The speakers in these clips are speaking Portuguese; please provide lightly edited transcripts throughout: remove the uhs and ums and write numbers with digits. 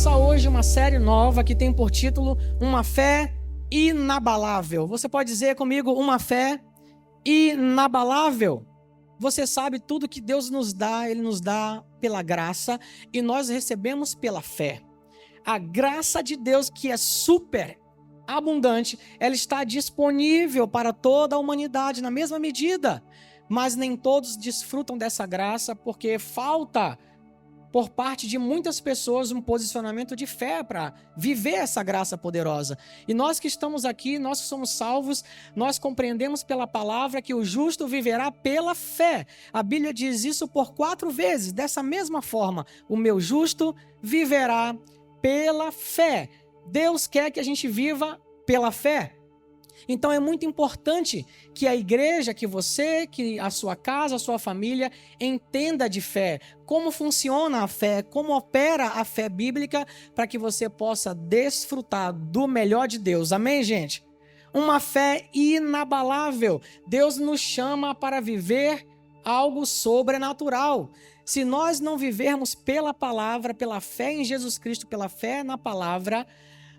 começar hoje uma série nova que tem por título Uma Fé Inabalável. Você pode dizer comigo, uma fé inabalável? Você sabe, tudo que Deus nos dá, Ele nos dá pela graça e nós recebemos pela fé. A graça de Deus, que é super abundante, ela está disponível para toda a humanidade na mesma medida, mas nem todos desfrutam dessa graça porque falta por parte de muitas pessoas um posicionamento de fé para viver essa graça poderosa. E nós que estamos aqui, nós que somos salvos, nós compreendemos pela palavra que o justo viverá pela fé. A Bíblia diz isso por 4 vezes, dessa mesma forma: o meu justo viverá pela fé. Deus quer que a gente viva pela fé. Então é muito importante que a igreja, que você, que a sua casa, a sua família entenda de fé, como funciona a fé, como opera a fé bíblica, para que você possa desfrutar do melhor de Deus. Amém, gente? Uma fé inabalável. Deus nos chama para viver algo sobrenatural. Se nós não vivermos pela palavra, pela fé em Jesus Cristo, pela fé na palavra,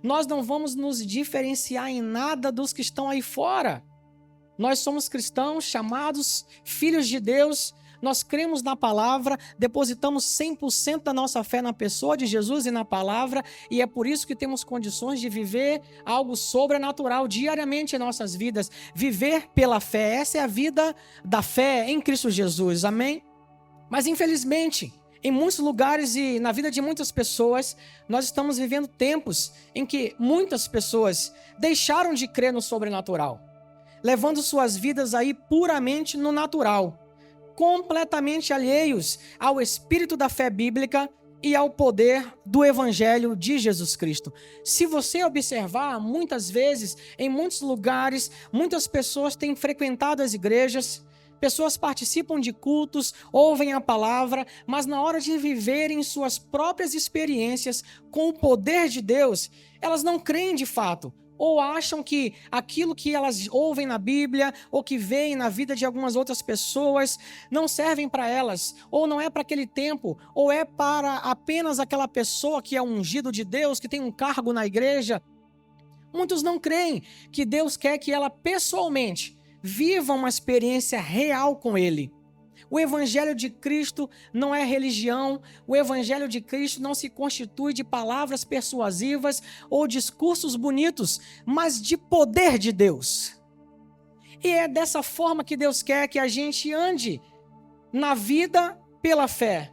nós não vamos nos diferenciar em nada dos que estão aí fora. Nós somos cristãos, chamados filhos de Deus, nós cremos na palavra, depositamos 100% da nossa fé na pessoa de Jesus e na palavra, e é por isso que temos condições de viver algo sobrenatural diariamente em nossas vidas. Viver pela fé, essa é a vida da fé em Cristo Jesus, amém? Mas infelizmente, em muitos lugares e na vida de muitas pessoas, nós estamos vivendo tempos em que muitas pessoas deixaram de crer no sobrenatural, levando suas vidas aí puramente no natural, completamente alheios ao espírito da fé bíblica e ao poder do evangelho de Jesus Cristo. Se você observar, muitas vezes, em muitos lugares, muitas pessoas têm frequentado as igrejas, pessoas participam de cultos, ouvem a palavra, mas na hora de viverem suas próprias experiências com o poder de Deus, elas não creem de fato, ou acham que aquilo que elas ouvem na Bíblia, ou que veem na vida de algumas outras pessoas, não servem para elas, ou não é para aquele tempo, ou é para apenas aquela pessoa que é ungido de Deus, que tem um cargo na igreja. Muitos não creem que Deus quer que ela pessoalmente viva uma experiência real com Ele. O Evangelho de Cristo não é religião, o Evangelho de Cristo não se constitui de palavras persuasivas ou discursos bonitos, mas de poder de Deus. E é dessa forma que Deus quer que a gente ande na vida pela fé.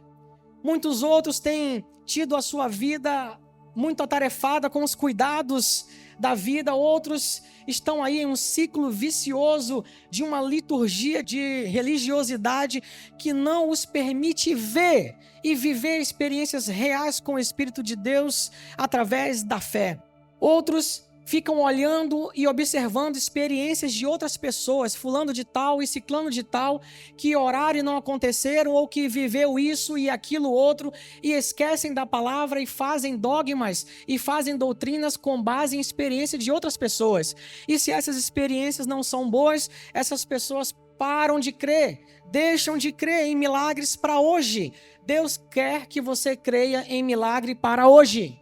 Muitos outros têm tido a sua vida muito atarefada com os cuidados da vida, outros estão aí em um ciclo vicioso de uma liturgia de religiosidade que não os permite ver e viver experiências reais com o Espírito de Deus através da fé. Outros ficam olhando e observando experiências de outras pessoas, fulano de tal e ciclano de tal, que oraram e não aconteceram, ou que viveu isso e aquilo outro, e esquecem da palavra e fazem dogmas e fazem doutrinas com base em experiência de outras pessoas. E se essas experiências não são boas, essas pessoas param de crer, deixam de crer em milagres para hoje. Deus quer que você creia em milagre para hoje,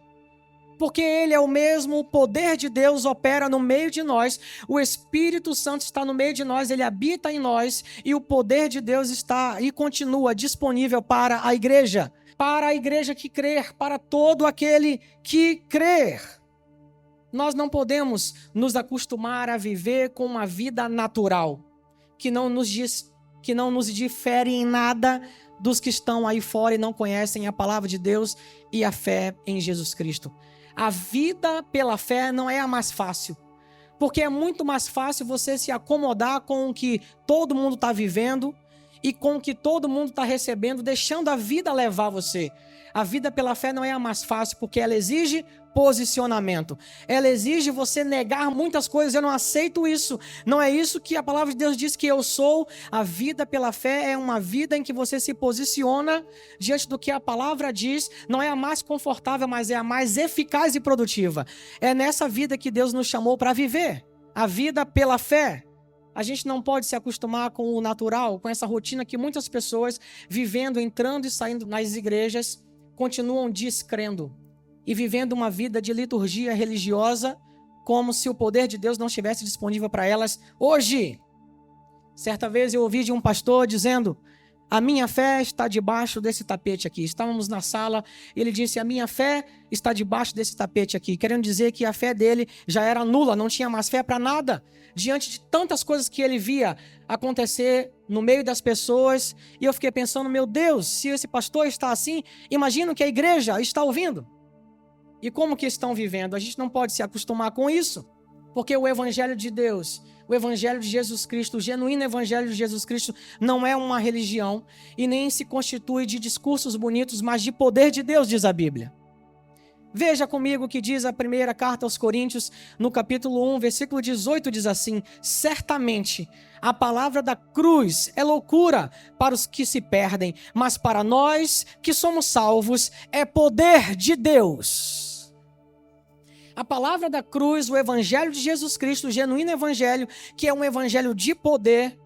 porque Ele é o mesmo, o poder de Deus opera no meio de nós, o Espírito Santo está no meio de nós, Ele habita em nós, e o poder de Deus está e continua disponível para a igreja que crer, para todo aquele que crer. Nós não podemos nos acostumar a viver com uma vida natural, que não nos difere em nada dos que estão aí fora e não conhecem a palavra de Deus e a fé em Jesus Cristo. A vida pela fé não é a mais fácil, porque é muito mais fácil você se acomodar com o que todo mundo está vivendo e com o que todo mundo está recebendo, deixando a vida levar você. A vida pela fé não é a mais fácil, porque ela exige posicionamento. Ela exige você negar muitas coisas. Eu não aceito isso. Não é isso que a palavra de Deus diz que eu sou. A vida pela fé é uma vida em que você se posiciona diante do que a palavra diz. Não é a mais confortável, mas é a mais eficaz e produtiva. É nessa vida que Deus nos chamou para viver. A vida pela fé. A gente não pode se acostumar com o natural, com essa rotina que muitas pessoas vivendo, entrando e saindo nas igrejas, continuam descrendo. e vivendo uma vida de liturgia religiosa, como se o poder de Deus não estivesse disponível para elas hoje. Certa vez eu ouvi de um pastor dizendo: a minha fé está debaixo desse tapete aqui. Estávamos na sala, ele disse: a minha fé está debaixo desse tapete aqui. Querendo dizer que a fé dele já era nula, não tinha mais fé para nada. Diante de tantas coisas que ele via acontecer no meio das pessoas. E eu fiquei pensando: meu Deus, se esse pastor está assim, imagino que a igreja está ouvindo. E como que estão vivendo? A gente não pode se acostumar com isso. Porque o evangelho de Deus, o evangelho de Jesus Cristo, o genuíno evangelho de Jesus Cristo não é uma religião e nem se constitui de discursos bonitos, mas de poder de Deus, diz a Bíblia. Veja comigo o que diz a primeira carta aos Coríntios, no capítulo 1, versículo 18, diz assim: certamente a palavra da cruz é loucura para os que se perdem, mas para nós que somos salvos é poder de Deus. A palavra da cruz, o evangelho de Jesus Cristo, o genuíno evangelho, que é um evangelho de poder,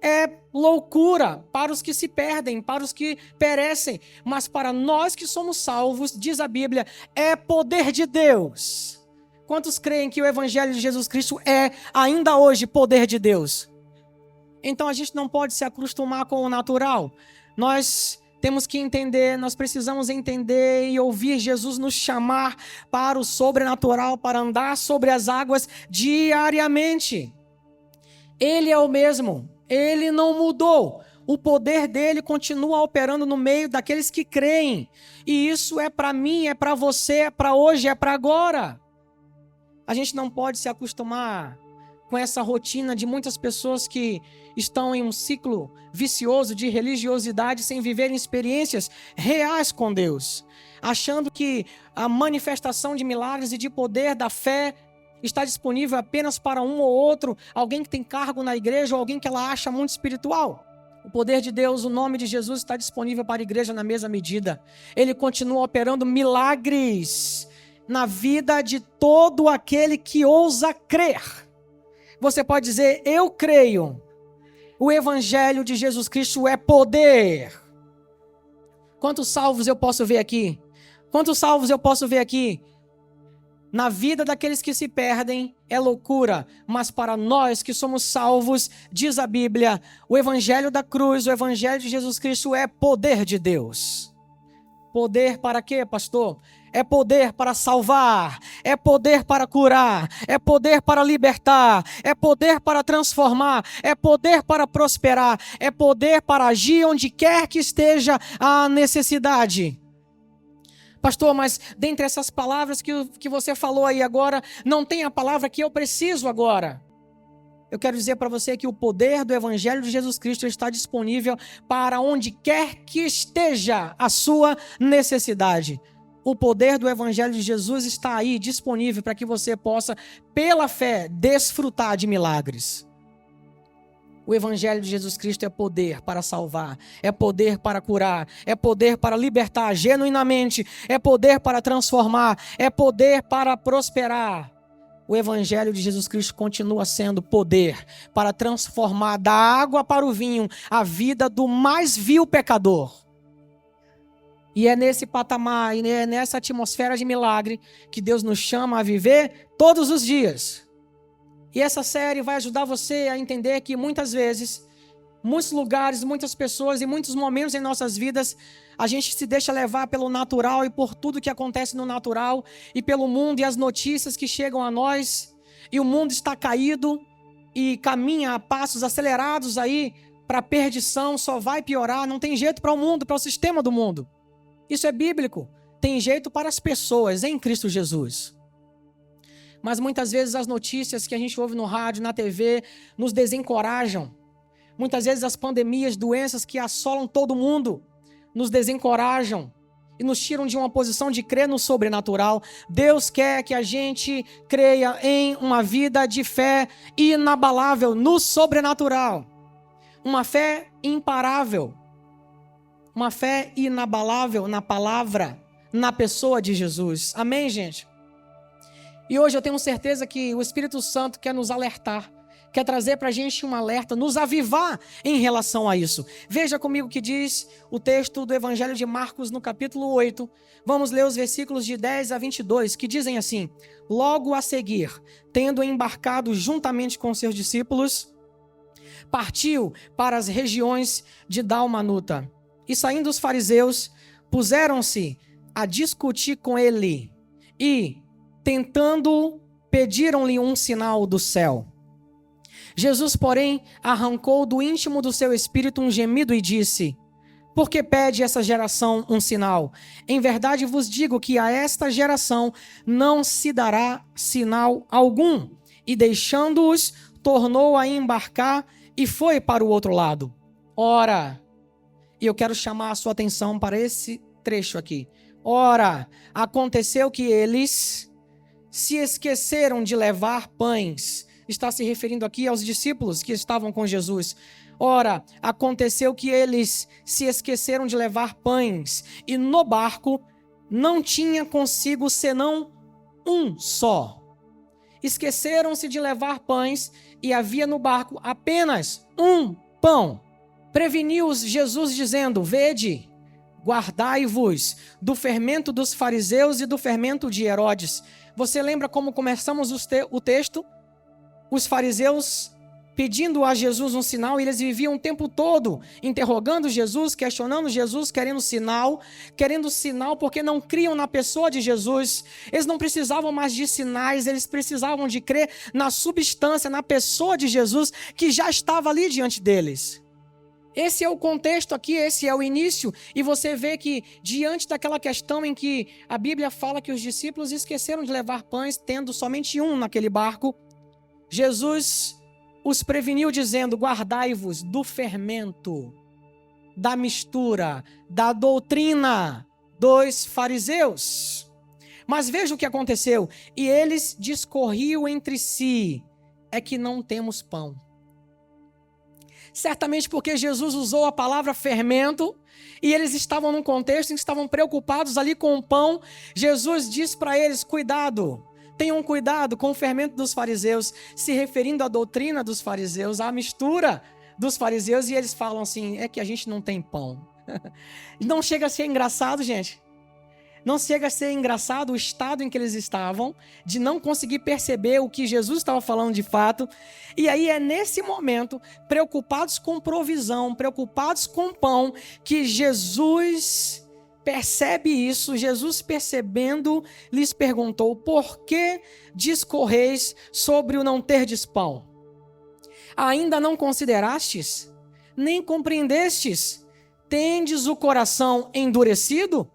é loucura para os que se perdem, para os que perecem. Mas para nós que somos salvos, diz a Bíblia, é poder de Deus. Quantos creem que o evangelho de Jesus Cristo é, ainda hoje, poder de Deus? Então a gente não pode se acostumar com o natural. Nós temos que entender, nós precisamos entender e ouvir Jesus nos chamar para o sobrenatural, para andar sobre as águas diariamente. Ele é o mesmo, ele não mudou. O poder dele continua operando no meio daqueles que creem. E isso é para mim, é para você, é para hoje, é para agora. A gente não pode se acostumar com essa rotina de muitas pessoas que estão em um ciclo vicioso de religiosidade sem viverem experiências reais com Deus, achando que a manifestação de milagres e de poder da fé está disponível apenas para um ou outro, alguém que tem cargo na igreja ou alguém que ela acha muito espiritual. O poder de Deus, o nome de Jesus está disponível para a igreja na mesma medida. Ele continua operando milagres na vida de todo aquele que ousa crer. Você pode dizer: eu creio. O evangelho de Jesus Cristo é poder. Quantos salvos eu posso ver aqui? Quantos salvos eu posso ver aqui? Na vida daqueles que se perdem é loucura, mas para nós que somos salvos, diz a Bíblia, o evangelho da cruz, o evangelho de Jesus Cristo é poder de Deus. Poder para quê, pastor? É poder para salvar, é poder para curar, é poder para libertar, é poder para transformar, é poder para prosperar, é poder para agir onde quer que esteja a necessidade. Pastor, mas dentre essas palavras que você falou aí agora, não tem a palavra que eu preciso agora. Eu quero dizer para você que o poder do evangelho de Jesus Cristo está disponível para onde quer que esteja a sua necessidade. O poder do evangelho de Jesus está aí disponível para que você possa, pela fé, desfrutar de milagres. O evangelho de Jesus Cristo é poder para salvar, é poder para curar, é poder para libertar genuinamente, é poder para transformar, é poder para prosperar. O evangelho de Jesus Cristo continua sendo poder para transformar da água para o vinho a vida do mais vil pecador. E é nesse patamar, e é nessa atmosfera de milagre que Deus nos chama a viver todos os dias. E essa série vai ajudar você a entender que muitas vezes, muitos lugares, muitas pessoas e muitos momentos em nossas vidas, a gente se deixa levar pelo natural e por tudo que acontece no natural e pelo mundo e as notícias que chegam a nós. E o mundo está caído e caminha a passos acelerados aí para a perdição, só vai piorar, não tem jeito para o mundo, para o sistema do mundo. Isso é bíblico. Tem jeito para as pessoas em Cristo Jesus. Mas muitas vezes as notícias que a gente ouve no rádio, na TV, nos desencorajam. Muitas vezes as pandemias, doenças que assolam todo mundo, nos desencorajam e nos tiram de uma posição de crer no sobrenatural. Deus quer que a gente creia em uma vida de fé inabalável no sobrenatural. Uma fé imparável. Uma fé inabalável na palavra, na pessoa de Jesus. Amém, gente? E hoje eu tenho certeza que o Espírito Santo quer nos alertar, quer trazer para a gente um alerta, nos avivar em relação a isso. Veja comigo o que diz o texto do Evangelho de Marcos no capítulo 8. Vamos ler os versículos de 10 a 22, que dizem assim: logo a seguir, tendo embarcado juntamente com seus discípulos, partiu para as regiões de Dalmanuta. E saindo os fariseus, puseram-se a discutir com ele e, tentando, pediram-lhe um sinal do céu. Jesus, porém, arrancou do íntimo do seu espírito um gemido e disse: por que pede essa geração um sinal? Em verdade vos digo que a esta geração não se dará sinal algum. E deixando-os, tornou a embarcar e foi para o outro lado. Ora, e eu quero chamar a sua atenção para esse trecho aqui. Ora, aconteceu que eles se esqueceram de levar pães. Está se referindo aqui aos discípulos que estavam com Jesus. Ora, aconteceu que eles se esqueceram de levar pães, e no barco não tinha consigo senão um só. Esqueceram-se de levar pães e havia no barco apenas um pão. Preveniu-os Jesus dizendo: vede, guardai-vos do fermento dos fariseus e do fermento de Herodes. Você lembra como começamos o texto? Os fariseus pedindo a Jesus um sinal, e eles viviam o tempo todo interrogando Jesus, questionando Jesus, querendo sinal porque não criam na pessoa de Jesus. Eles não precisavam mais de sinais, eles precisavam de crer na substância, na pessoa de Jesus, que já estava ali diante deles. Esse é o contexto aqui, esse é o início, e você vê que diante daquela questão em que a Bíblia fala que os discípulos esqueceram de levar pães, tendo somente um naquele barco, Jesus os preveniu dizendo: guardai-vos do fermento, da mistura, da doutrina dos fariseus. Mas veja o que aconteceu. E eles discorriam entre si: é que não temos pão. Certamente porque Jesus usou a palavra fermento, e eles estavam num contexto em que estavam preocupados ali com o pão. Jesus disse para eles: cuidado. Tenham cuidado com o fermento dos fariseus, se referindo à doutrina dos fariseus, à mistura dos fariseus, e eles falam assim: é que a gente não tem pão. Não chega a ser engraçado, gente? Não chega a ser engraçado o estado em que eles estavam, de não conseguir perceber o que Jesus estava falando de fato. E aí é nesse momento, preocupados com provisão, preocupados com pão, que Jesus percebe isso. Jesus, percebendo, lhes perguntou: por que discorreis sobre o não terdes pão? Ainda não considerastes? Nem compreendestes? Tendes o coração endurecido?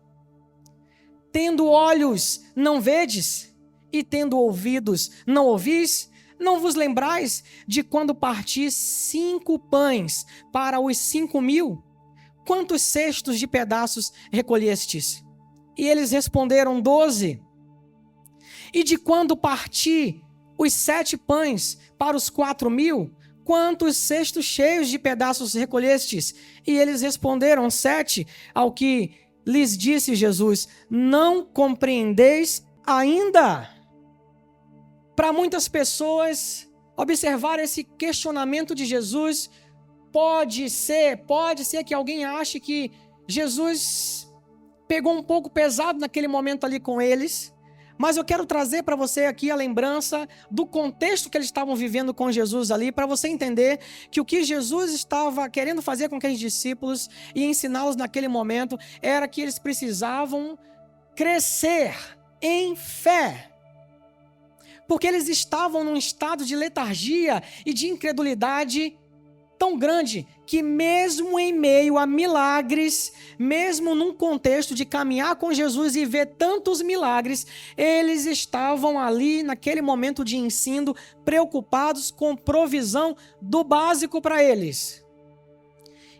Tendo olhos, não vedes? E tendo ouvidos, não ouvis? Não vos lembrais de quando parti 5 pães para os 5.000? Quantos cestos de pedaços recolhestes? E eles responderam: 12. E de quando parti os 7 pães para os 4.000? Quantos cestos cheios de pedaços recolhestes? E eles responderam: 7. Ao que lhes disse Jesus: não compreendeis ainda? Para muitas pessoas, observar esse questionamento de Jesus, pode ser que alguém ache que Jesus pegou um pouco pesado naquele momento ali com eles, mas eu quero trazer para você aqui a lembrança do contexto que eles estavam vivendo com Jesus ali, para você entender que o que Jesus estava querendo fazer com aqueles discípulos e ensiná-los naquele momento era que eles precisavam crescer em fé, porque eles estavam num estado de letargia e de incredulidade tão grande que, mesmo em meio a milagres, mesmo num contexto de caminhar com Jesus e ver tantos milagres, eles estavam ali naquele momento de ensino preocupados com provisão do básico para eles.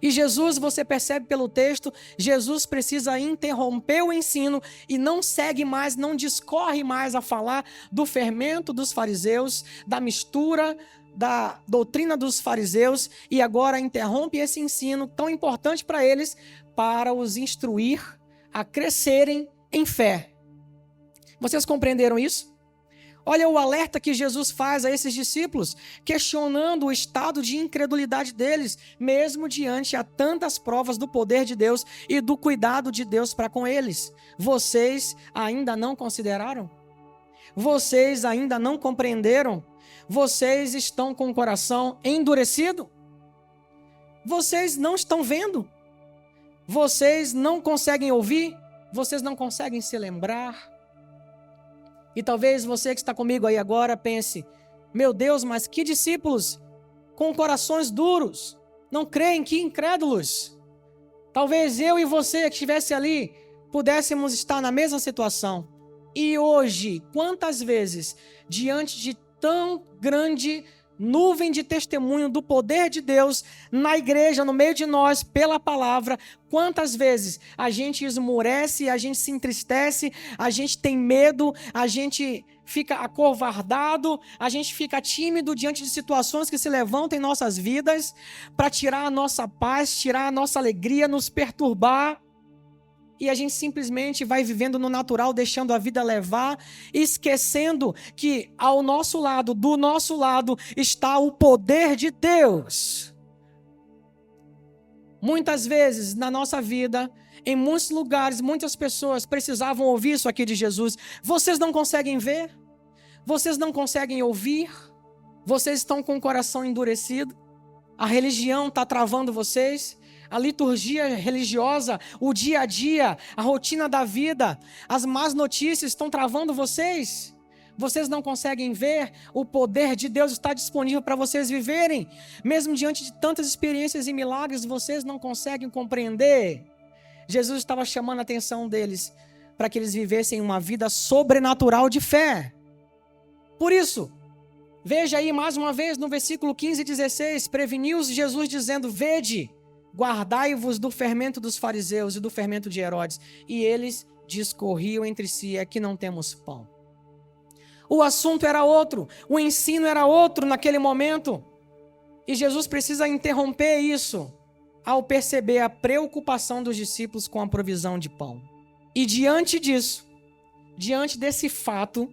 E Jesus, você percebe pelo texto, Jesus precisa interromper o ensino e não segue mais, não discorre mais a falar do fermento dos fariseus, da mistura da doutrina dos fariseus, e agora interrompe esse ensino tão importante para eles, para os instruir a crescerem em fé. Vocês compreenderam isso? Olha o alerta que Jesus faz a esses discípulos, questionando o estado de incredulidade deles, mesmo diante a tantas provas do poder de Deus e do cuidado de Deus para com eles. Vocês ainda não consideraram? Vocês ainda não compreenderam? Vocês estão com o coração endurecido? Vocês não estão vendo? Vocês não conseguem ouvir? Vocês não conseguem se lembrar? E talvez você que está comigo aí agora pense: meu Deus, mas que discípulos com corações duros, não creem, que incrédulos. Talvez eu e você que estivesse ali pudéssemos estar na mesma situação. E hoje, quantas vezes, diante de tão grande nuvem de testemunho do poder de Deus na igreja, no meio de nós, pela palavra, quantas vezes a gente esmurece, a gente se entristece, a gente tem medo, a gente fica acovardado, a gente fica tímido diante de situações que se levantam em nossas vidas para tirar a nossa paz, tirar a nossa alegria, nos perturbar. E a gente simplesmente vai vivendo no natural, deixando a vida levar, esquecendo que ao nosso lado, do nosso lado, está o poder de Deus. Muitas vezes na nossa vida, em muitos lugares, muitas pessoas precisavam ouvir isso aqui de Jesus. Vocês não conseguem ver? Vocês não conseguem ouvir? Vocês estão com o coração endurecido? A religião está travando vocês? A liturgia religiosa, o dia a dia, a rotina da vida, as más notícias estão travando vocês? Vocês não conseguem ver? O poder de Deus está disponível para vocês viverem. Mesmo diante de tantas experiências e milagres, vocês não conseguem compreender. Jesus estava chamando a atenção deles para que eles vivessem uma vida sobrenatural de fé. Por isso, veja aí mais uma vez no versículo 15 e 16, preveniu-os Jesus dizendo: vede, guardai-vos do fermento dos fariseus e do fermento de Herodes. E eles discorriam entre si: é que não temos pão. O assunto era outro, o ensino era outro naquele momento. E Jesus precisa interromper isso ao perceber a preocupação dos discípulos com a provisão de pão. E diante disso, diante desse fato,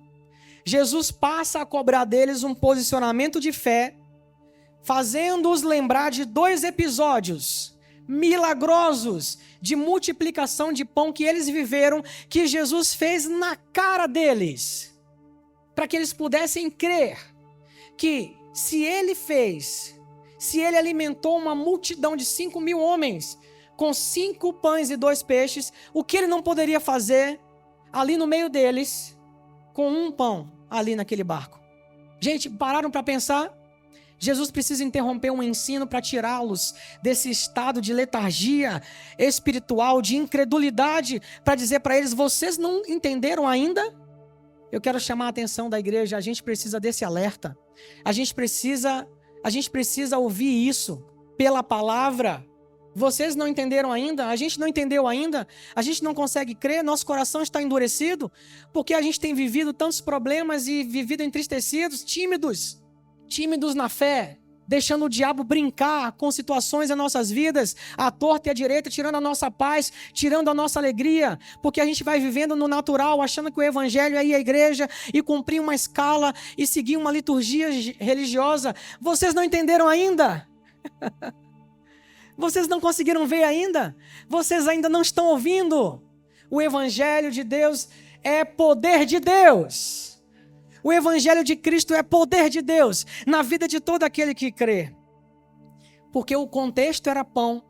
Jesus passa a cobrar deles um posicionamento de fé, fazendo-os lembrar de 2 episódios milagrosos de multiplicação de pão que eles viveram, que Jesus fez na cara deles, para que eles pudessem crer que se ele fez, se ele alimentou uma multidão de 5.000 homens com 5 pães e 2 peixes, o que ele não poderia fazer ali no meio deles com 1 pão ali naquele barco? Gente, pararam para pensar? Jesus precisa interromper um ensino para tirá-los desse estado de letargia espiritual, de incredulidade, para dizer para eles: vocês não entenderam ainda? Eu quero chamar a atenção da igreja, a gente precisa desse alerta. A gente precisa ouvir isso pela palavra. Vocês não entenderam ainda? A gente não entendeu ainda? A gente não consegue crer? Nosso coração está endurecido? Porque a gente tem vivido tantos problemas e vivido entristecidos, tímidos na fé, deixando o diabo brincar com situações em nossas vidas, à torta e à direita, tirando a nossa paz, tirando a nossa alegria, porque a gente vai vivendo no natural, achando que o evangelho é ir à igreja e cumprir uma escala e seguir uma liturgia religiosa. Vocês não entenderam ainda? Vocês não conseguiram ver ainda? Vocês ainda não estão ouvindo? O evangelho de Deus é poder de Deus. O evangelho de Cristo é poder de Deus na vida de todo aquele que crê. Porque o contexto era pão.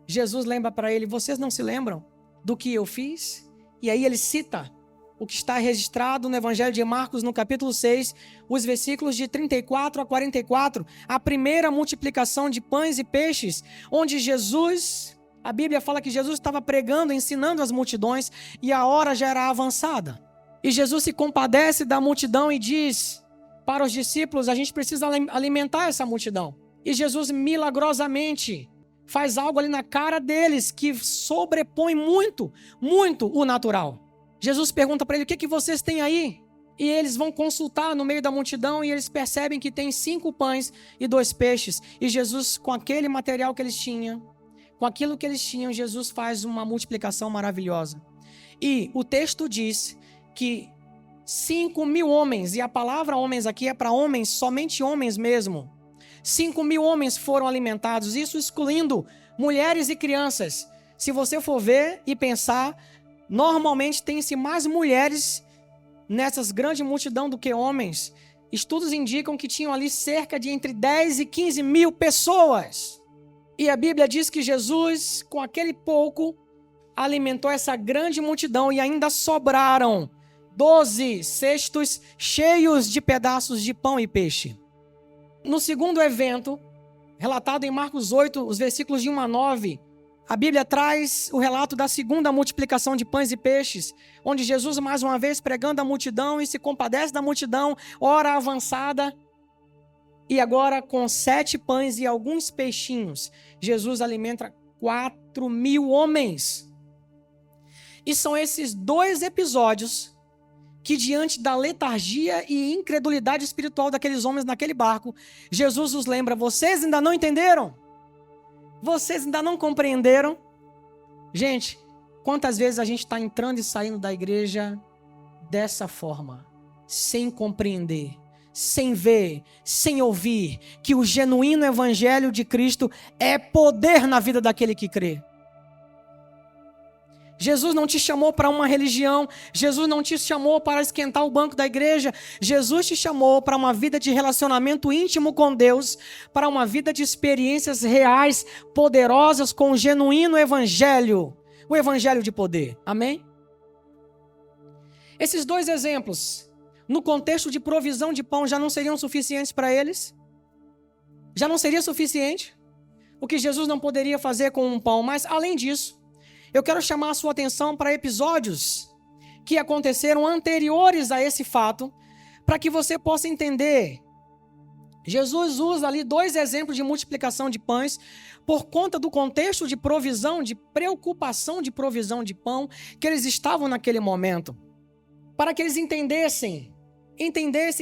Jesus lembra para ele: vocês não se lembram do que eu fiz? E aí ele cita o que está registrado no evangelho de Marcos, no capítulo 6, os versículos de 34 a 44, a primeira multiplicação de pães e peixes, onde Jesus, a Bíblia fala que Jesus estava pregando, ensinando as multidões, e a hora já era avançada. E Jesus se compadece da multidão e diz para os discípulos: a gente precisa alimentar essa multidão. E Jesus milagrosamente faz algo ali na cara deles que sobrepõe muito, muito o natural. Jesus pergunta para ele: o que vocês têm aí? E eles vão consultar no meio da multidão e eles percebem que tem 5 pães e 2 peixes. E Jesus, com aquele material que eles tinham, com aquilo que eles tinham, Jesus faz uma multiplicação maravilhosa. E o texto diz que 5.000 homens, e a palavra homens aqui é para homens, somente homens mesmo. 5.000 homens foram alimentados, isso excluindo mulheres e crianças. Se você for ver e pensar, normalmente tem-se mais mulheres nessas grandes multidão do que homens. Estudos indicam que tinham ali cerca de entre 10 e 15 mil pessoas. E a Bíblia diz que Jesus, com aquele pouco, alimentou essa grande multidão e ainda sobraram 12 cestos cheios de pedaços de pão e peixe. No segundo evento, relatado em Marcos 8, os versículos de 1 a 9, a Bíblia traz o relato da segunda multiplicação de pães e peixes, onde Jesus, mais uma vez, pregando a multidão e se compadece da multidão, hora avançada. E agora, com 7 pães e alguns peixinhos, Jesus alimenta 4.000 homens. E são esses 2 episódios que, diante da letargia e incredulidade espiritual daqueles homens naquele barco, Jesus os lembra: vocês ainda não entenderam? Vocês ainda não compreenderam? Gente, quantas vezes a gente está entrando e saindo da igreja dessa forma, sem compreender, sem ver, sem ouvir que o genuíno evangelho de Cristo é poder na vida daquele que crê. Jesus não te chamou para uma religião, Jesus não te chamou para esquentar o banco da igreja, Jesus te chamou para uma vida de relacionamento íntimo com Deus, para uma vida de experiências reais, poderosas com o genuíno evangelho, o evangelho de poder. Amém? Esses 2 exemplos, no contexto de provisão de pão, já não seriam suficientes para eles? Já não seria suficiente? O que Jesus não poderia fazer com um pão, mas além disso, eu quero chamar a sua atenção para episódios que aconteceram anteriores a esse fato, para que você possa entender. Jesus usa ali 2 exemplos de multiplicação de pães por conta do contexto de provisão, de preocupação de provisão de pão que eles estavam naquele momento. Para que eles entendessem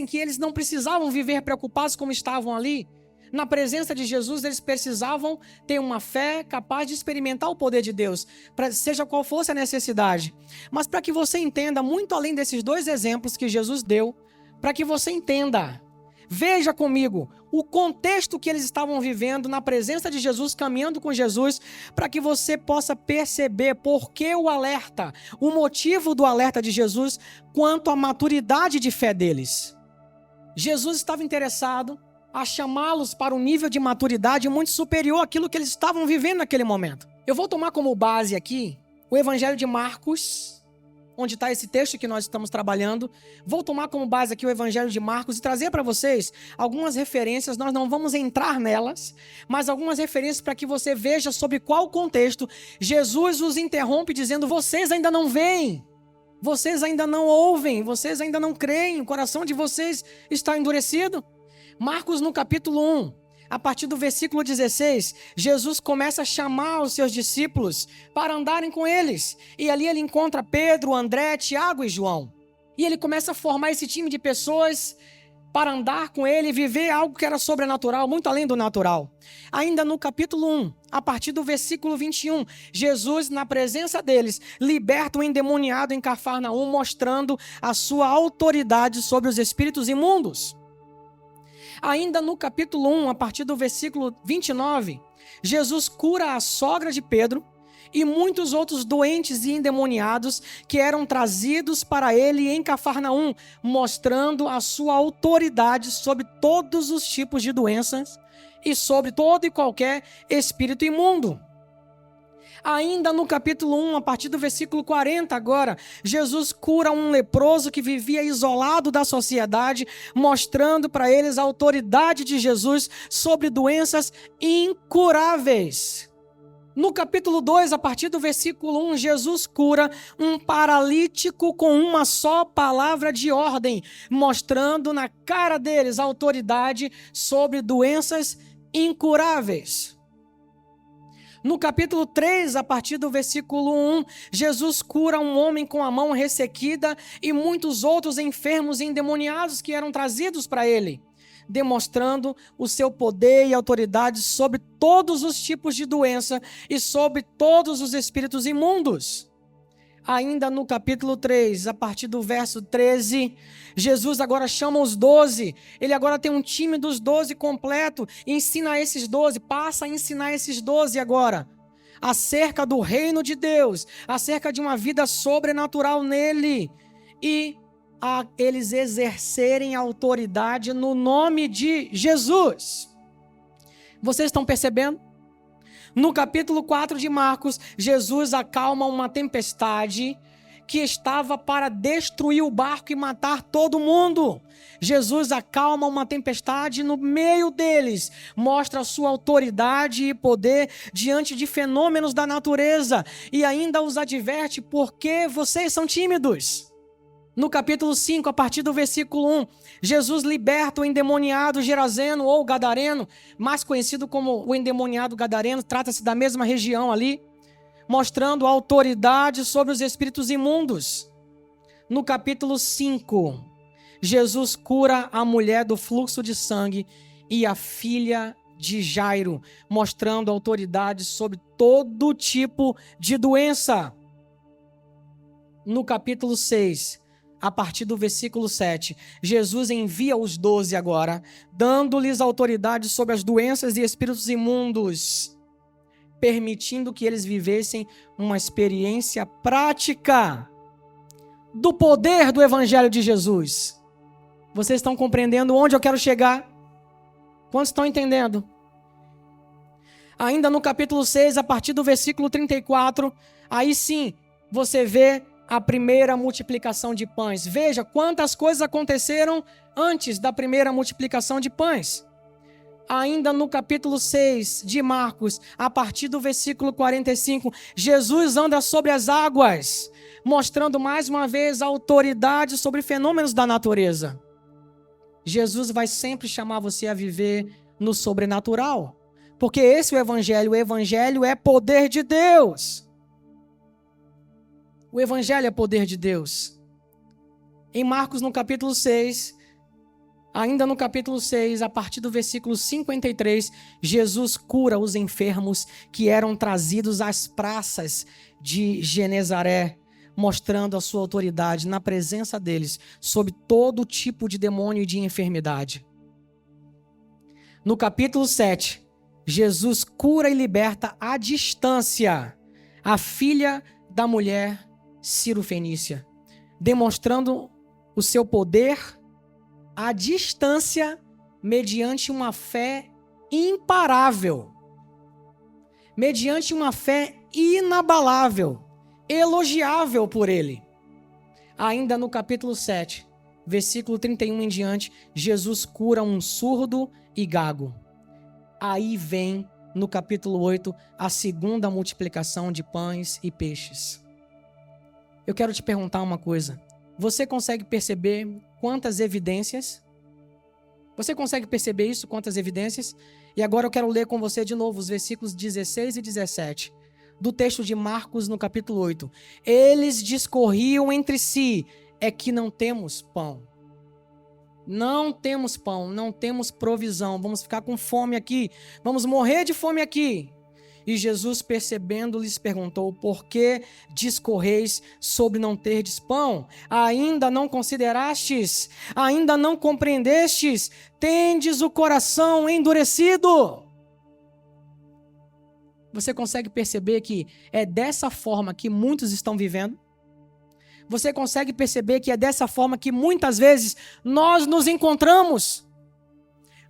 que eles não precisavam viver preocupados como estavam ali. Na presença de Jesus, eles precisavam ter uma fé capaz de experimentar o poder de Deus, seja qual fosse a necessidade. Mas para que você entenda, muito além desses 2 exemplos que Jesus deu, para que você entenda, veja comigo o contexto que eles estavam vivendo na presença de Jesus, caminhando com Jesus, para que você possa perceber por que o alerta, o motivo do alerta de Jesus quanto à maturidade de fé deles. Jesus estava interessado a chamá-los para um nível de maturidade muito superior àquilo que eles estavam vivendo naquele momento. Eu vou tomar como base aqui o Evangelho de Marcos, onde está esse texto que nós estamos trabalhando. Vou tomar como base aqui o Evangelho de Marcos e trazer para vocês algumas referências. Nós não vamos entrar nelas, mas algumas referências para que você veja sobre qual contexto Jesus os interrompe dizendo: vocês ainda não veem, vocês ainda não ouvem, vocês ainda não creem, o coração de vocês está endurecido. Marcos, no capítulo 1, a partir do versículo 16, Jesus começa a chamar os seus discípulos para andarem com eles. E ali ele encontra Pedro, André, Tiago e João. E ele começa a formar esse time de pessoas para andar com ele e viver algo que era sobrenatural, muito além do natural. Ainda no capítulo 1, a partir do versículo 21, Jesus, na presença deles, liberta o endemoniado em Cafarnaum, mostrando a sua autoridade sobre os espíritos imundos. Ainda no capítulo 1, a partir do versículo 29, Jesus cura a sogra de Pedro e muitos outros doentes e endemoniados que eram trazidos para ele em Cafarnaum, mostrando a sua autoridade sobre todos os tipos de doenças e sobre todo e qualquer espírito imundo. Ainda no capítulo 1, a partir do versículo 40 agora, Jesus cura um leproso que vivia isolado da sociedade, mostrando para eles a autoridade de Jesus sobre doenças incuráveis. No capítulo 2, a partir do versículo 1, Jesus cura um paralítico com uma só palavra de ordem, mostrando na cara deles a autoridade sobre doenças incuráveis. No capítulo 3, a partir do versículo 1, Jesus cura um homem com a mão ressequida e muitos outros enfermos e endemoniados que eram trazidos para ele, demonstrando o seu poder e autoridade sobre todos os tipos de doença e sobre todos os espíritos imundos. Ainda no capítulo 3, a partir do verso 13, Jesus agora chama os 12. Ele agora tem um time dos 12 completo e ensina esses 12, passa a ensinar esses 12 agora, acerca do reino de Deus, acerca de uma vida sobrenatural nele e a eles exercerem autoridade no nome de Jesus. Vocês estão percebendo? No capítulo 4 de Marcos, Jesus acalma uma tempestade que estava para destruir o barco e matar todo mundo. Jesus acalma uma tempestade no meio deles, mostra a sua autoridade e poder diante de fenômenos da natureza e ainda os adverte porque vocês são tímidos. No capítulo 5, a partir do versículo 1, Jesus liberta o endemoniado Gerazeno ou Gadareno, mais conhecido como o endemoniado Gadareno, trata-se da mesma região ali, mostrando autoridade sobre os espíritos imundos. No capítulo 5, Jesus cura a mulher do fluxo de sangue e a filha de Jairo, mostrando autoridade sobre todo tipo de doença. No capítulo 6, a partir do versículo 7, Jesus envia os 12 agora, dando-lhes autoridade sobre as doenças e espíritos imundos, permitindo que eles vivessem uma experiência prática do poder do Evangelho de Jesus. Vocês estão compreendendo onde eu quero chegar? Quantos estão entendendo? Ainda no capítulo 6, a partir do versículo 34, aí sim, você vê a primeira multiplicação de pães. Veja quantas coisas aconteceram antes da primeira multiplicação de pães. Ainda no capítulo 6 de Marcos, a partir do versículo 45, Jesus anda sobre as águas, mostrando mais uma vez a autoridade sobre fenômenos da natureza. Jesus vai sempre chamar você a viver no sobrenatural, porque esse é o Evangelho é poder de Deus. O Evangelho é poder de Deus. Em Marcos, no capítulo 6, ainda no capítulo 6, a partir do versículo 53, Jesus cura os enfermos que eram trazidos às praças de Genezaré, mostrando a sua autoridade na presença deles sobre todo tipo de demônio e de enfermidade. No capítulo 7, Jesus cura e liberta à distância a filha da mulher Ciro-fenícia, demonstrando o seu poder à distância mediante uma fé imparável, mediante uma fé inabalável, elogiável por ele. Ainda no capítulo 7, versículo 31 em diante, Jesus cura um surdo e gago. Aí vem, no capítulo 8, a segunda multiplicação de pães e peixes. Eu quero te perguntar uma coisa. Você consegue perceber quantas evidências? Você consegue perceber isso? Quantas evidências? E agora eu quero ler com você de novo os versículos 16 e 17 do texto de Marcos no capítulo 8. Eles discorriam entre si, é que não temos pão. Não temos pão, não temos provisão, vamos ficar com fome aqui, vamos morrer de fome aqui. E Jesus, percebendo, lhes perguntou: por que discorreis sobre não terdes pão? Ainda não considerastes? Ainda não compreendestes? Tendes o coração endurecido? Você consegue perceber que é dessa forma que muitos estão vivendo? Você consegue perceber que é dessa forma que muitas vezes nós nos encontramos?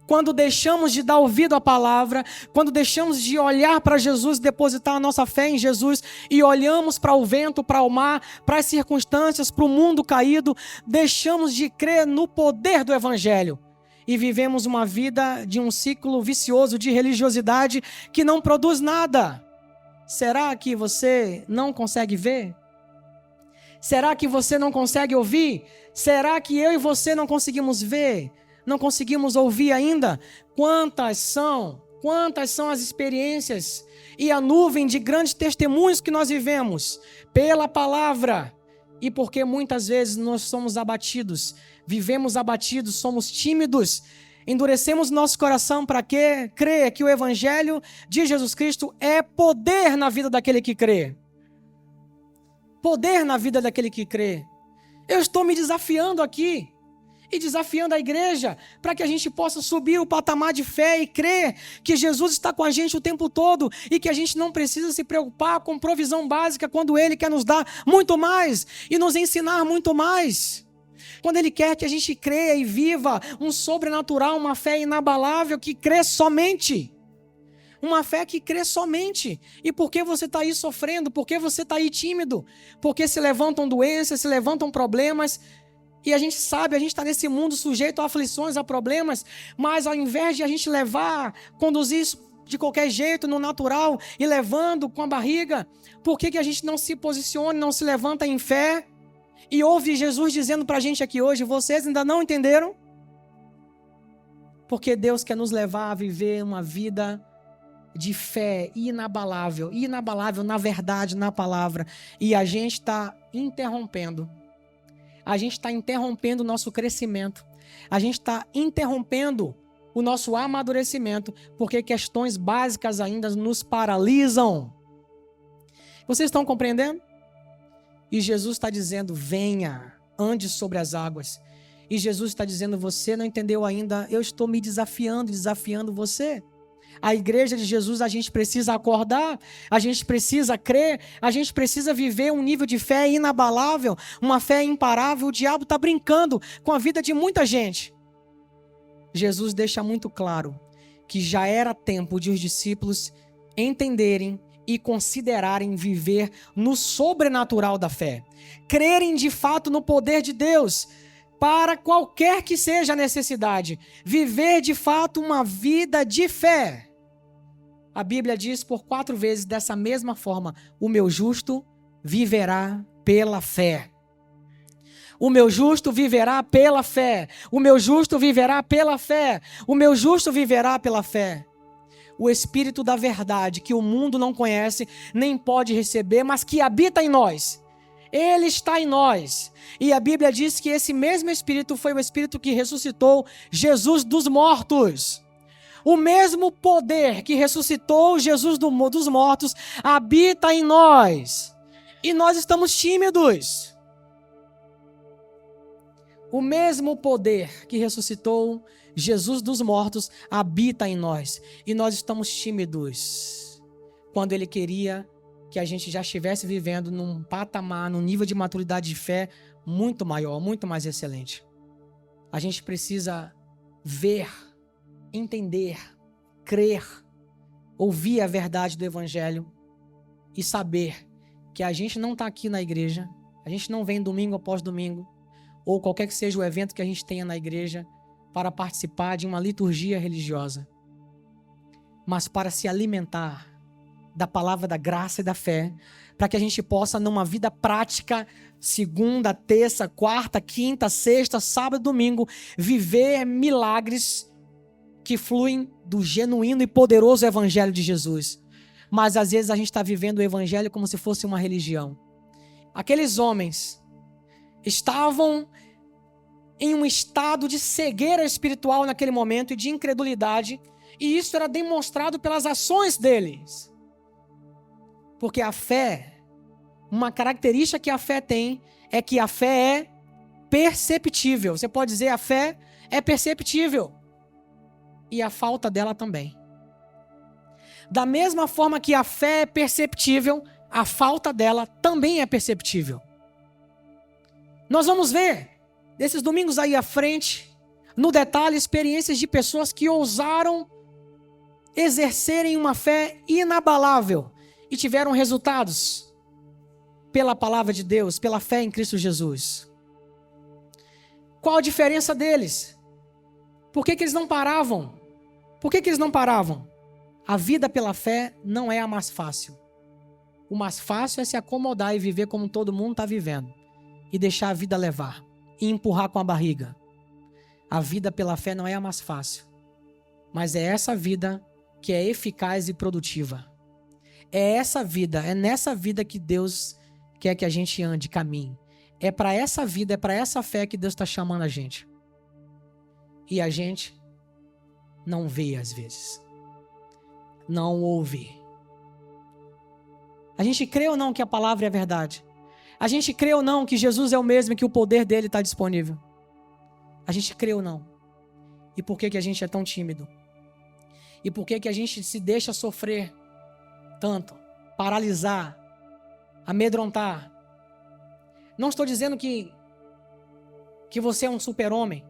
Quando deixamos de dar ouvido à palavra, quando deixamos de olhar para Jesus, depositar a nossa fé em Jesus e olhamos para o vento, para o mar, para as circunstâncias, para o mundo caído, deixamos de crer no poder do Evangelho e vivemos uma vida de um ciclo vicioso de religiosidade que não produz nada. Será que você não consegue ver? Será que você não consegue ouvir? Será que eu e você não conseguimos ver? Não conseguimos ouvir ainda? Quantas são as experiências e a nuvem de grandes testemunhos que nós vivemos pela palavra e porque muitas vezes nós somos abatidos, vivemos abatidos, somos tímidos, endurecemos nosso coração para quê? Crer que o Evangelho de Jesus Cristo é poder na vida daquele que crê. poder na vida daquele que crê. Eu estou me desafiando aqui e desafiando a igreja para que a gente possa subir o patamar de fé e crer que Jesus está com a gente o tempo todo e que a gente não precisa se preocupar com provisão básica quando Ele quer nos dar muito mais e nos ensinar muito mais. Quando Ele quer que a gente creia e viva um sobrenatural, uma fé inabalável que crê somente. Uma fé que crê somente. E por que você está aí sofrendo? Por que você está aí tímido? Porque se levantam doenças, se levantam problemas. E a gente sabe, a gente está nesse mundo sujeito a aflições, a problemas. Mas ao invés de a gente conduzir isso de qualquer jeito, no natural, e levando com a barriga, por que a gente não se posiciona, não se levanta em fé? E ouve Jesus dizendo para a gente aqui hoje, vocês ainda não entenderam? Porque Deus quer nos levar a viver uma vida de fé inabalável na verdade, na palavra. E a gente está interrompendo. A gente está interrompendo o nosso crescimento. A gente está interrompendo o nosso amadurecimento, porque questões básicas ainda nos paralisam. Vocês estão compreendendo? E Jesus está dizendo, venha, ande sobre as águas. E Jesus está dizendo, você não entendeu ainda, eu estou me desafiando você. A igreja de Jesus, a gente precisa acordar, a gente precisa crer, a gente precisa viver um nível de fé inabalável, uma fé imparável. O diabo está brincando com a vida de muita gente. Jesus deixa muito claro que já era tempo de os discípulos entenderem e considerarem viver no sobrenatural da fé. Crerem de fato no poder de Deus, para qualquer que seja a necessidade, viver de fato uma vida de fé. A Bíblia diz por 4 vezes dessa mesma forma, o meu justo viverá pela fé. O meu justo viverá pela fé. O meu justo viverá pela fé. O meu justo viverá pela fé. O Espírito da verdade, que o mundo não conhece, nem pode receber, mas que habita em nós. Ele está em nós. E a Bíblia diz que esse mesmo Espírito foi o Espírito que ressuscitou Jesus dos mortos. O mesmo poder que ressuscitou Jesus dos mortos habita em nós. E nós estamos tímidos. O mesmo poder que ressuscitou Jesus dos mortos habita em nós. E nós estamos tímidos. Quando Ele queria que a gente já estivesse vivendo num patamar, num nível de maturidade de fé muito maior, muito mais excelente. A gente precisa ver, entender, crer, ouvir a verdade do Evangelho e saber que a gente não está aqui na igreja, a gente não vem domingo após domingo, ou qualquer que seja o evento que a gente tenha na igreja, para participar de uma liturgia religiosa, mas para se alimentar da palavra da graça e da fé, para que a gente possa, numa vida prática, segunda, terça, quarta, quinta, sexta, sábado, domingo, viver milagres que fluem do genuíno e poderoso Evangelho de Jesus. Mas às vezes a gente está vivendo o Evangelho como se fosse uma religião. Aqueles homens estavam em um estado de cegueira espiritual naquele momento e de incredulidade, e isso era demonstrado pelas ações deles. Porque a fé, uma característica que a fé tem, é que a fé é perceptível. Você pode dizer, a fé é perceptível. E a falta dela também. Da mesma forma que a fé é perceptível, a falta dela também é perceptível. Nós vamos ver, desses domingos aí à frente, no detalhe, experiências de pessoas que ousaram exercerem uma fé inabalável e tiveram resultados pela palavra de Deus, pela fé em Cristo Jesus. Qual a diferença deles? Por que eles não paravam? Por que eles não paravam? A vida pela fé não é a mais fácil. O mais fácil é se acomodar e viver como todo mundo está vivendo. E deixar a vida levar. E empurrar com a barriga. A vida pela fé não é a mais fácil. Mas é essa vida que é eficaz e produtiva. É essa vida, é nessa vida que Deus quer que a gente ande, caminhe. É para essa vida, é para essa fé que Deus está chamando a gente. E a gente não vê às vezes. Não ouve. A gente crê ou não que a palavra é verdade? A gente crê ou não que Jesus é o mesmo e que o poder dele está disponível? A gente crê ou não? E por que a gente é tão tímido? E por que a gente se deixa sofrer tanto? Paralisar, amedrontar. Não estou dizendo que você é um super-homem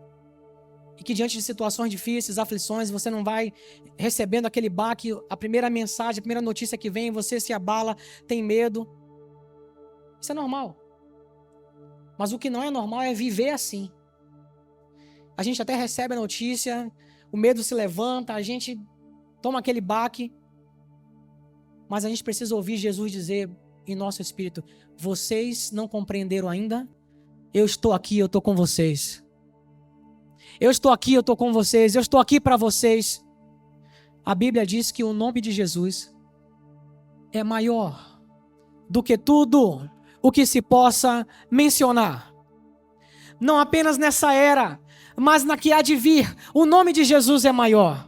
e que diante de situações difíceis, aflições, você não vai recebendo aquele baque, a primeira mensagem, a primeira notícia que vem, você se abala, tem medo. Isso é normal. Mas o que não é normal é viver assim. A gente até recebe a notícia, o medo se levanta, a gente toma aquele baque, mas a gente precisa ouvir Jesus dizer em nosso espírito: vocês não compreenderam ainda? Eu estou aqui, eu estou com vocês. Eu estou aqui, eu estou com vocês. Eu estou aqui para vocês. A Bíblia diz que o nome de Jesus é maior do que tudo o que se possa mencionar. Não apenas nessa era, mas na que há de vir, o nome de Jesus é maior.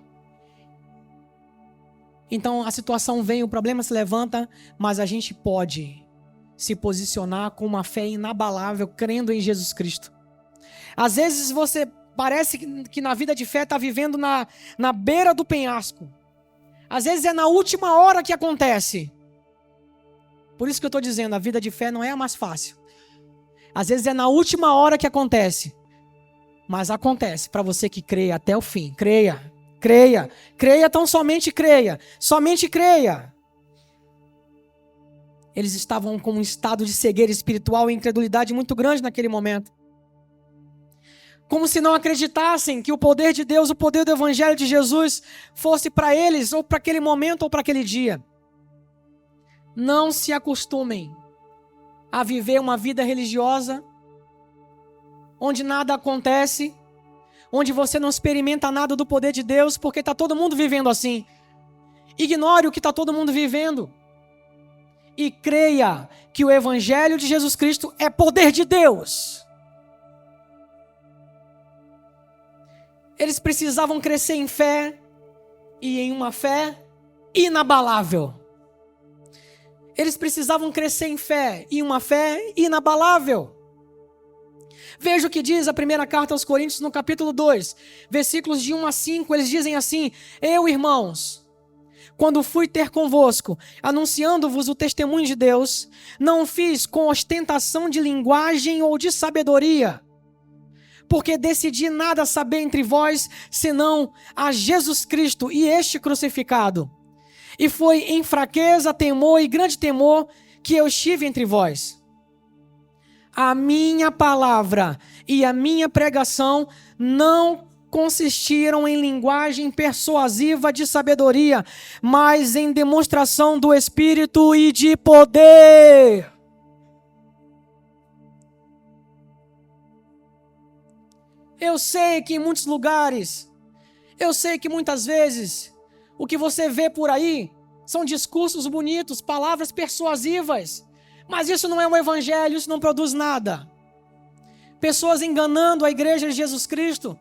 Então a situação vem, o problema se levanta, mas a gente pode se posicionar com uma fé inabalável, crendo em Jesus Cristo. Às vezes você parece que na vida de fé está vivendo na beira do penhasco. Às vezes é na última hora que acontece. Por isso que eu estou dizendo, a vida de fé não é a mais fácil. Às vezes é na última hora que acontece. Mas acontece para você que crê até o fim. Creia, creia, creia, tão somente creia. Somente creia. Eles estavam com um estado de cegueira espiritual e incredulidade muito grande naquele momento. Como se não acreditassem que o poder de Deus, o poder do Evangelho de Jesus fosse para eles, ou para aquele momento, ou para aquele dia. Não se acostumem a viver uma vida religiosa, onde nada acontece, onde você não experimenta nada do poder de Deus, porque está todo mundo vivendo assim. Ignore o que está todo mundo vivendo. E creia que o Evangelho de Jesus Cristo é poder de Deus. Eles precisavam crescer em fé, e em uma fé inabalável. Eles precisavam crescer em fé, e uma fé inabalável. Veja o que diz a primeira carta aos Coríntios no capítulo 2, versículos de 1 a 5, eles dizem assim: eu, irmãos, quando fui ter convosco, anunciando-vos o testemunho de Deus, não fiz com ostentação de linguagem ou de sabedoria, porque decidi nada saber entre vós, senão a Jesus Cristo e este crucificado. E foi em fraqueza, temor e grande temor que eu estive entre vós. A minha palavra e a minha pregação não consistiram em linguagem persuasiva de sabedoria, mas em demonstração do Espírito e de poder. Eu sei que em muitos lugares, eu sei que muitas vezes, o que você vê por aí são discursos bonitos, palavras persuasivas, mas isso não é um evangelho, isso não produz nada. Pessoas enganando a igreja de Jesus Cristo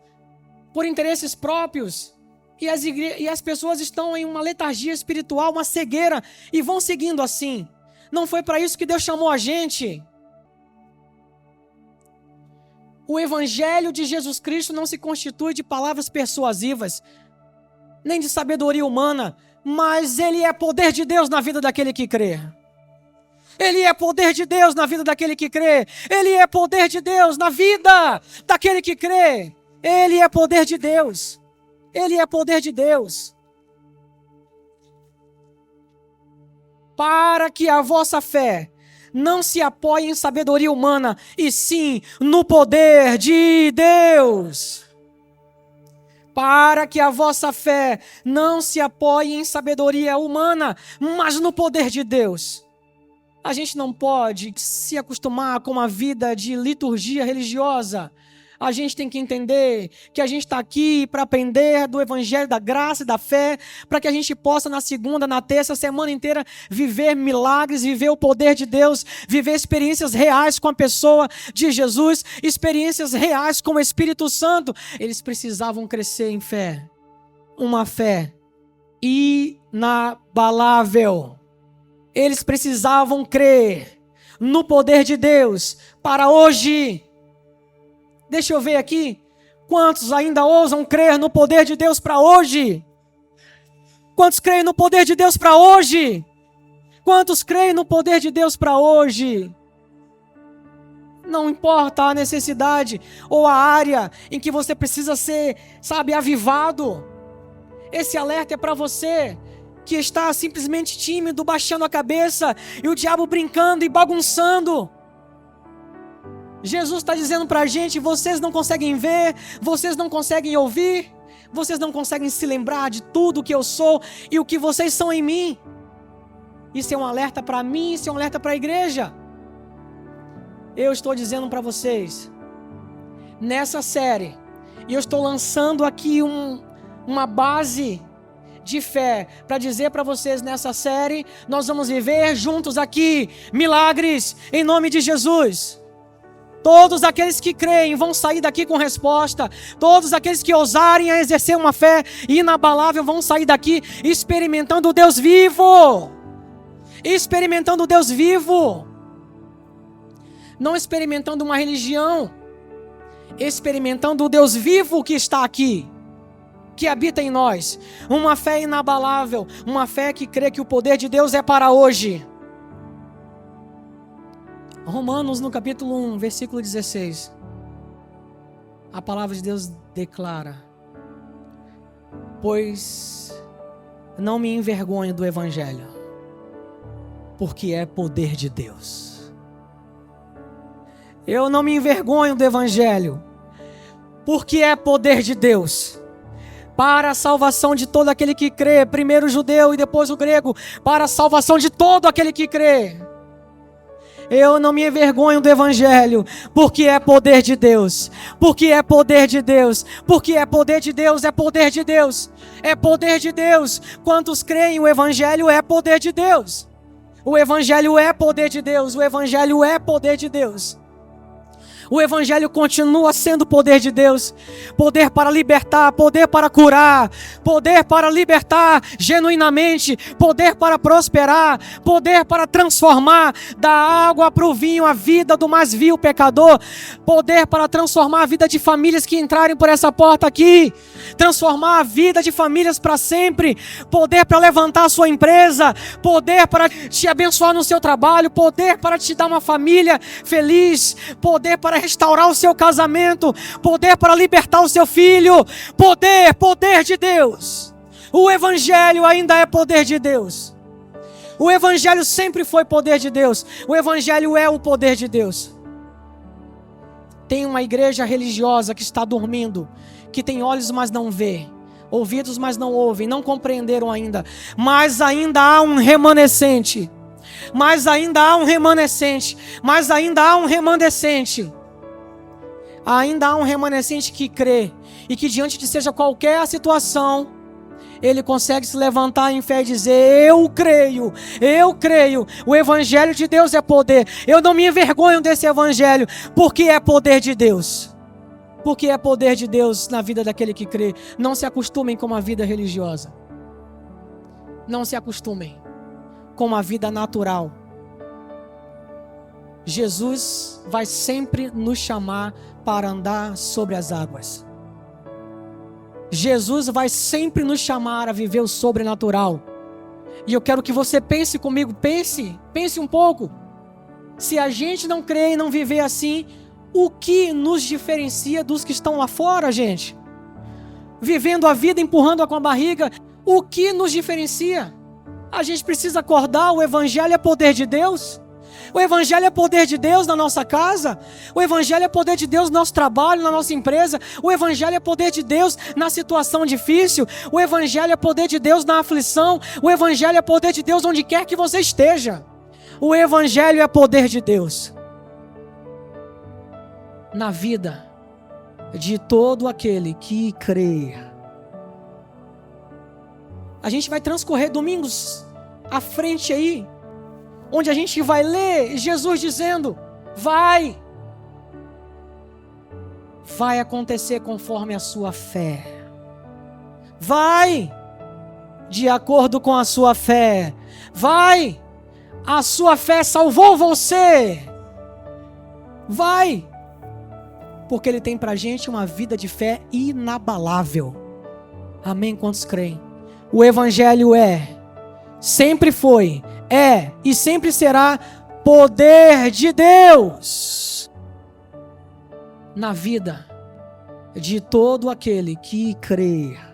por interesses próprios, e as pessoas estão em uma letargia espiritual, uma cegueira, e vão seguindo assim. Não foi para isso que Deus chamou a gente. O Evangelho de Jesus Cristo não se constitui de palavras persuasivas, nem de sabedoria humana, mas ele é poder de Deus na vida daquele que crê. Ele é poder de Deus na vida daquele que crê. Ele é poder de Deus na vida daquele que crê. Ele é poder de Deus. Ele é poder de Deus. Para que a vossa fé não se apoie em sabedoria humana, e sim no poder de Deus. Para que a vossa fé não se apoie em sabedoria humana, mas no poder de Deus. A gente não pode se acostumar com uma vida de liturgia religiosa. A gente tem que entender que a gente está aqui para aprender do Evangelho, da graça e da fé, para que a gente possa na segunda, na terça, semana inteira, viver milagres, viver o poder de Deus, viver experiências reais com a pessoa de Jesus, experiências reais com o Espírito Santo. Eles precisavam crescer em fé, uma fé inabalável. Eles precisavam crer no poder de Deus para hoje. Deixa eu ver aqui. Quantos ainda ousam crer no poder de Deus para hoje? Quantos creem no poder de Deus para hoje? Quantos creem no poder de Deus para hoje? Não importa a necessidade ou a área em que você precisa ser, avivado. Esse alerta é para você que está simplesmente tímido, baixando a cabeça e o diabo brincando e bagunçando. Jesus está dizendo para a gente: vocês não conseguem ver, vocês não conseguem ouvir, vocês não conseguem se lembrar de tudo que eu sou e o que vocês são em mim. Isso é um alerta para mim, isso é um alerta para a igreja. Eu estou dizendo para vocês, nessa série, e eu estou lançando aqui uma base de fé para dizer para vocês: nessa série nós vamos viver juntos aqui milagres em nome de Jesus. Todos aqueles que creem vão sair daqui com resposta. Todos aqueles que ousarem a exercer uma fé inabalável vão sair daqui experimentando o Deus vivo. Experimentando o Deus vivo. Não experimentando uma religião. Experimentando o Deus vivo que está aqui, que habita em nós. Uma fé inabalável. Uma fé que crê que o poder de Deus é para hoje. Romanos, no capítulo 1, versículo 16. A palavra de Deus declara: pois não me envergonho do evangelho, porque é poder de Deus. Eu não me envergonho do evangelho, porque é poder de Deus, para a salvação de todo aquele que crê, primeiro o judeu e depois o grego, para a salvação de todo aquele que crê. Eu não me envergonho do evangelho, porque é poder de Deus, porque é poder de Deus, porque é poder de Deus, é poder de Deus, é poder de Deus. Quantos creem? O evangelho é poder de Deus, o evangelho é poder de Deus, o evangelho é poder de Deus. O evangelho continua sendo poder de Deus, poder para libertar, poder para curar, poder para libertar genuinamente, poder para prosperar, poder para transformar da água para o vinho a vida do mais vil pecador, poder para transformar a vida de famílias que entrarem por essa porta aqui, transformar a vida de famílias para sempre, poder para levantar a sua empresa, poder para te abençoar no seu trabalho, poder para te dar uma família feliz, poder para restaurar o seu casamento, poder para libertar o seu filho, poder de Deus. O evangelho ainda é poder de Deus. O evangelho sempre foi poder de Deus. O evangelho é o poder de Deus. Tem uma igreja religiosa que está dormindo, que tem olhos mas não vê, ouvidos mas não ouvem, não compreenderam ainda, mas ainda há um remanescente. Mas ainda há um remanescente. Mas ainda há um remanescente. Ainda há um remanescente que crê e que diante de seja qualquer a situação, ele consegue se levantar em fé e dizer: eu creio, o evangelho de Deus é poder, eu não me envergonho desse evangelho, porque é poder de Deus, porque é poder de Deus na vida daquele que crê. Não se acostumem com uma vida religiosa, não se acostumem com uma vida natural. Jesus vai sempre nos chamar para andar sobre as águas. Jesus vai sempre nos chamar a viver o sobrenatural. E eu quero que você pense comigo, pense um pouco. Se a gente não crer e não viver assim, o que nos diferencia dos que estão lá fora, gente? Vivendo a vida, empurrando-a com a barriga, o que nos diferencia? A gente precisa acordar, o evangelho é poder de Deus. O evangelho é poder de Deus na nossa casa. O evangelho é poder de Deus no nosso trabalho, na nossa empresa. O evangelho é poder de Deus na situação difícil. O evangelho é poder de Deus na aflição. O evangelho é poder de Deus onde quer que você esteja. O evangelho é poder de Deus na vida de todo aquele que crê. A gente vai transcorrer domingos à frente aí, onde a gente vai ler Jesus dizendo: vai acontecer conforme a sua fé. Vai de acordo com a sua fé. Vai A sua fé salvou você. Vai. Porque Ele tem pra gente uma vida de fé inabalável. Amém? Quantos creem? O Evangelho sempre foi, e sempre será poder de Deus na vida de todo aquele que crer.